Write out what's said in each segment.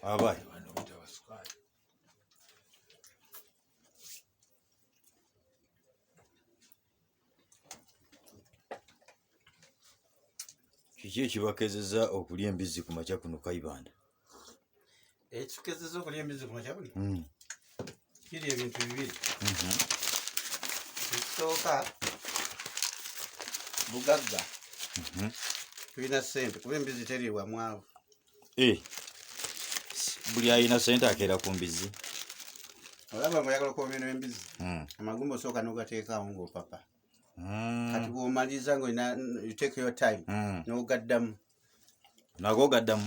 abayi bano bitabasukali kiki ekibakezeza okulya embizzi ku makya kuno Kayibanda? Ekikezeza okulya embizzi ku makya kuno kiri ebintu bibiri. Ekisooka bugagga, tulina ssente kuba embizzi teriibwa mwavu. Buli alina ssente akeera ku mbizzi. Olaba ng'oyagala okwomera embizzi, amagumba osooka n'ogateekaawo ng'opapa. Kati bw'omaliza ng'olina you take your time n'ogaddamu. Nago gaddamu?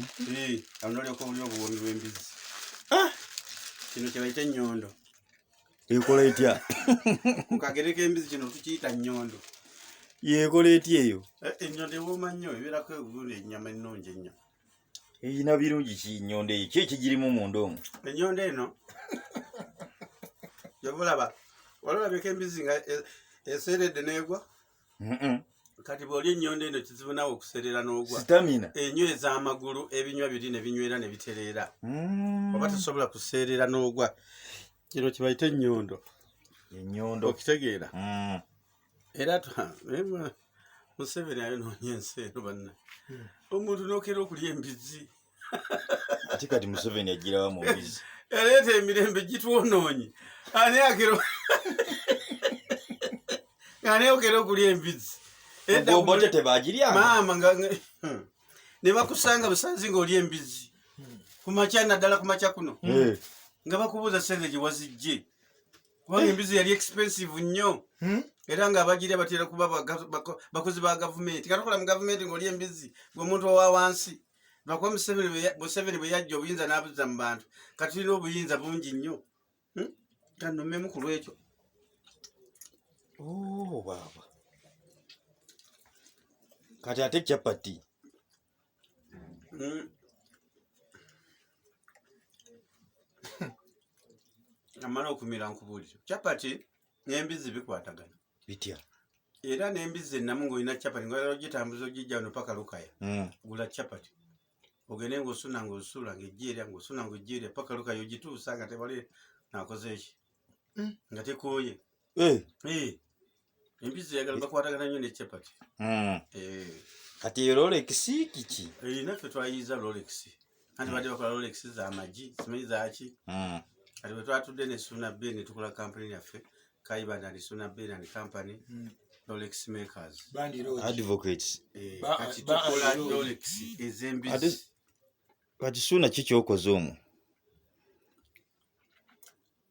Awo n'olyoka olya obuwoomi bw'embizzi. Kino kye bayita ennyondo. Ekola etya? Ku kagere k'embizzi kino tukiyita nnyondo. Yekola etya eyo? Ennyondo ewooma nnyo, ebeerako ebulungi, ennyama ennungi ennyo. Eyina birungi ki nnyondo eyo? Ki ekigirimu munda omwo? Ennyondo eno gy'obulaba, olabeko embizzi nga eseeredde n'egwa. Kati bw'olya ennyondo eno kizibu nawe okuserera n'ogwa. Sitamina. Enyweza amagulu, ebinywa biri ne binywera ne bitereera. Oba tosobola kuseerera n'ogwa. Kino kye bayita ennyondo. Ennyondo. Okitegeera? Era Museveni ayonoonya ensi eno banna. Omuntu n'okeera okulya embizzi. Ati kati Museveni agirawa mu mbizzi? Yaleeta emirembe gitwonoonye. Ani akero ani okera okulya embizzi. Bote tebagirya maama nga ne bakusanga busanzi ng'olya embizzi ku makya naddala ku makya kuno nga bakubuuza sente gye wazijje kubanga embizzi yali expensive nnyo era ng'abagirya batera kuba bakozi ba gavumenti. Katokola mu gavumenti ng'olya embizzi ng'omuntu owa wansi. Lwakuba Museveni bwe yajja obuyinza n'abuzza mu bantu kati tulina obuyinza bungi nnyo. Kannomemu ku lwekyo. Baba. Kati ate capati. Amala okumira nkubuulira. Capati n'embizzi bikwatagana. Bitya? Era n'embizzi ennamu ng'olina capati ng'olala ogitambuza ogijja wano paka Lukaya. Gula capati. Ogende ng'osuna ng'osula ng'ejjeerya ng'osuna ng'ojjeerya paka Lukaya ogituusa nga tebali naakoze eki. Nga tekooye. Embizzi yagala bakwatagana nnyo ne capati. Kati eyo Rolex kiki? Naffe twayiyiza Rolex. Anti badde bakola Rolex za magi, simanyi zaaki. Kati bwe twatudde ne Suna Bay ne tukola kampani yaffe, Kayibanda and Suna Bay and Company, Rolex makers. Advocates. Kati tukola Rolex ez'embizzi. Kati Suna ki ky'okoze omwo?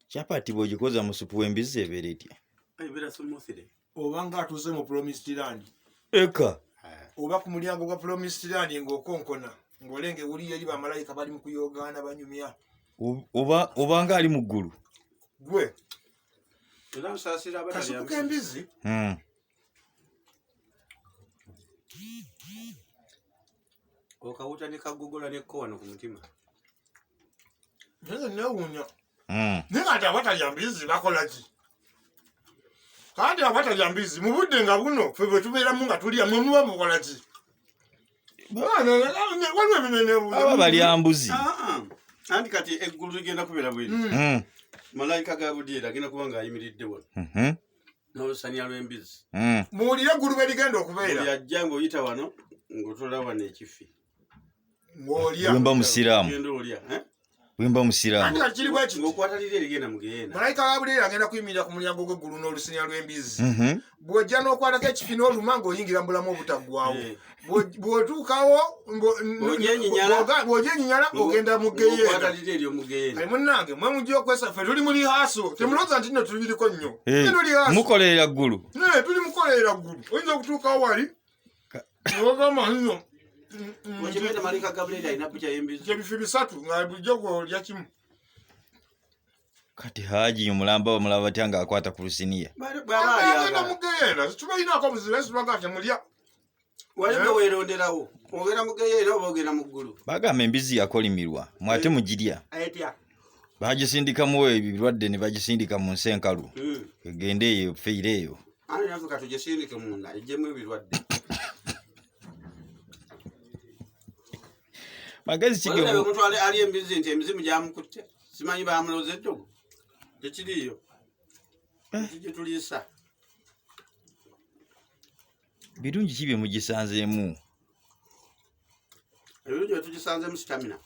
Capati bw'ogikoza mu supu w'embizzi ebeera etya? Ebeera smoothie. Oba ng'atuuze mu Promised Land. Eka. Oba ku mulyango gwa Promised Land ng'okonkona ng'olenge wuli eri bamalayika bali mu kuyogaana banyumya. Oba ng'ali mu ggulu. Gwe. Era nsaasira kasupu k'embizzi. Okawuta ne kagogola ne ko wano ku mutima. Nze neewuunya. Naye kati abatalya mbizzi bakola ki? Kandi abatalya mbizzi mu budde nga buno ffe bwe tubeeramu nga tulya mwe muba mukola ki? Aba balya mbuzi. Anti kati eggulu ligenda kubeera bweri. Malayika ga budyera agenda kuba ng'ayimiridde wano. N'olusaniya lw'embizzi. Muwulire eggulu bwe ligenda okubeera. Buli ajja ng'oyita wano ng'otolaba wano ekifi. Ng'olya. Wemba musiraamu. Genda olya. Wemba musiraamu. Ati kiri bwe kiti. Ng'okwatalira erigenda mu geena. Malayika ga budyera agenda kuyimirira ku mulyango gw'eggulu n'olusinya lw'embizzi. Bw'ojja n'okwatako ekifi n'oluma ng'oyingira mbulamu obutaggwaawo. Bw'otuukawo bw'ogyenyinyala ogenda mu geyeena. Ayi munnange mwe mujja okwesa ffe tuli mu lihaaso. Temulowooza nti nno tubiriko nnyo. Mukolerera ggulu. Tuli mukolerera ggulu. Oyinza okutuukawo wali n'ogamba nno Okibeera Malayika ga budyera alina bukya y'embizzi. ebifi bisatu nga bulijjo gw'olya kimu. Kati Haji omulamba bamulaba batya ng'akwata ku lusiniya. Agenda mu geyeena tubalinaako buzibu esi tubaga temulya. Waliwo weeronderawo. Ogenda mu geyeena oba ogenda mu ggulu. Bagamba embizzi yakolimirwa mwate mugirya. Etya. Bagisindikamu ebirwadde ne bagisindika mu nsi enkalu. Egende eyo feire eyo. Ani naffe katugisindike munda ejjemu ebirwadde. magezi kige omuntu ali embizi nti emizimu gyamukutte simanyi bamuloza eddogo tekiriyo kije tuliisa birungi kibye mugisanzeemu ebirungi byetugisanzeemu sitamina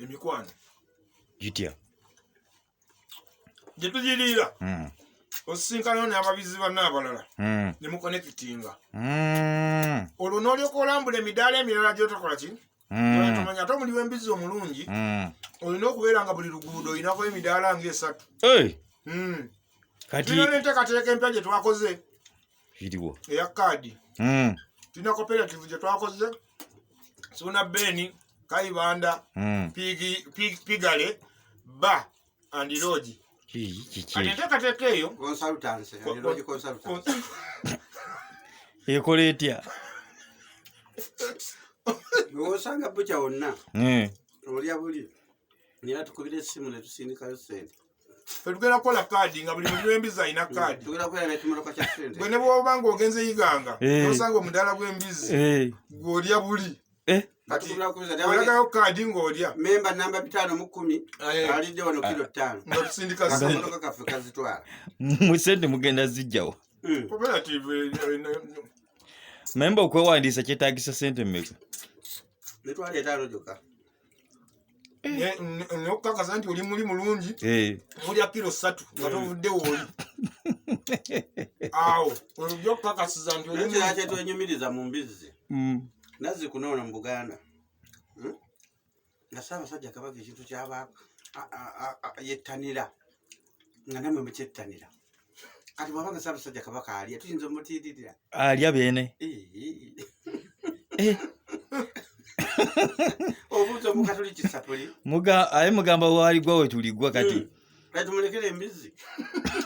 emikwano gitya gyetugiriira osisinkanayo n'ababizi banna abalala ne mukonekitinga olwo n'olyoka olambula emidaala emirala gyotokola ki tomanya ate omuli w'embizi omulungi olina okubeera nga buli luguudo olinako emidaala ng'esatu kati tulina n'enteekateeka empya gye twakoze kiriwo eya kaadi tulina cooperative gye twakoze suna beni kaibanda pigale ba andiroji kiki enteekateeka eyo ekola etya osanga bukya wonna olya buli nera tukubira essimu netusindikayo sente fe tugenda kukola kaadi nga buli muli w'embizi alina kaadi tugenda kukola n'ekimotoka kya sente gwe ne bwoba nga ogenze yiganga osanga omudaala gw'embizi gw'olya buli olagayo kaadi ng'olya memba namba 5 mu 10 alidde wano kilo 5 nga tusindika akamotoka kaffe kazitwala mu sente mugenda zijjawo cooperative memba okwewandiisa kyetaagisa sente mmeka netwala 5 gyokka nokukakasa nti oli muli mulungi mulya kilo 3 nga tovuddewo oli awo olujja okukakasiza nti olekera kyetwenyumiriza mu mbizi nazzi kunoona mu Buganda nga Ssaabasajja Kabaka ekintu kyaba yettanira nga namwe mukyettanira kati bwabanga Ssaabasajja Kabaka alya tuyinza omutiiririra alya beene obuuza omukatoliki sapuli aye mugamba waali gwa we tuligwa kati tumulekere embizi